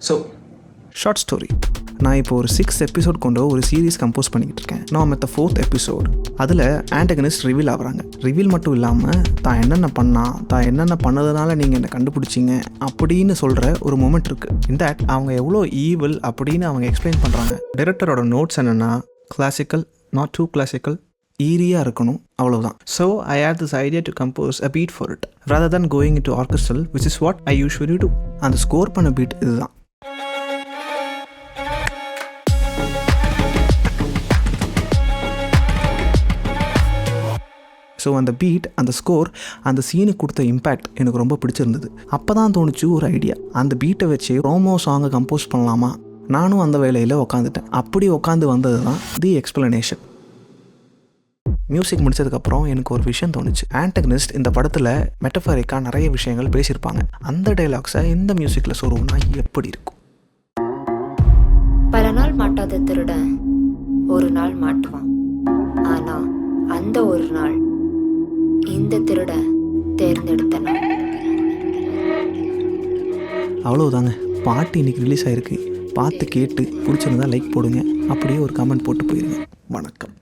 So short story. நான் இப்போ ஒரு 6 எபிசோட் கொண்டு ஒரு சீரீஸ் கம்போஸ் பண்ணிக்கிட்டு இருக்கேன். நான் மற்ற 4th எபிசோட். அதில் ஆன்டகனிஸ்ட் ரிவீல் ஆகுறாங்க. ரிவீல் மட்டும் இல்லாமல் தான் என்னென்ன பண்ணதுனால நீங்கள் என்னை கண்டுபிடிச்சிங்க அப்படின்னு சொல்கிற ஒரு மொமெண்ட் இருக்குது. இன்ஃபேக்ட் அவங்க எவ்வளோ ஈவில் அப்படின்னு அவங்க எக்ஸ்பிளைன் பண்ணுறாங்க. டைரக்டரோட நோட்ஸ் என்னென்னா, கிளாசிக்கல், நாட் டூ கிளாசிக்கல், ஈரியாக இருக்கணும், அவ்வளோதான். So I had this idea to compose a beat for it rather than going into orchestral, which is what I usually do. அந்த ஸ்கோர் பண்ண பீட் இதுதான். ஸோ அந்த பீட், அந்த score, அந்த சீனுக்கு கொடுத்த இம்பேக்ட் எனக்கு ரொம்ப பிடிச்சிருந்தது. அப்போ தான் தோணுச்சு ஒரு ஐடியா. அந்த பீட்டை வச்சு ரோமோ சாங்கை கம்போஸ் பண்ணலாமா? நானும் அந்த வேலையில் உக்காந்துட்டேன். அப்படி உட்காந்து வந்தது தான் தி எக்ஸ்பிளனேஷன். மியூசிக் முடிச்சதுக்கப்புறம் எனக்கு ஒரு விஷயம் தோணுச்சு. ஆன்டகனிஸ்ட் இந்த படத்தில் மெட்டஃபரிக்காக நிறைய விஷயங்கள் பேசியிருப்பாங்க. அந்த டைலாக்ஸை இந்த மியூசிக்கில் சொருவுனா எப்படி இருக்கும்? பல நாள் மாட்டாத திருடன் ஒரு நாள் மாட்டுவான். ஆனால் அந்த ஒரு நாள் இந்த திருடன் தேர்ந்தெடுத்த நாள். அவ்வளோதாங்க. பாட்டு இன்னைக்கு ரிலீஸ் ஆகிருக்கு. பார்த்து கேட்டு பிடிச்சிருந்தா லைக் போடுங்க. அப்படியே ஒரு கமெண்ட் போட்டு போயிருங்க. வணக்கம்.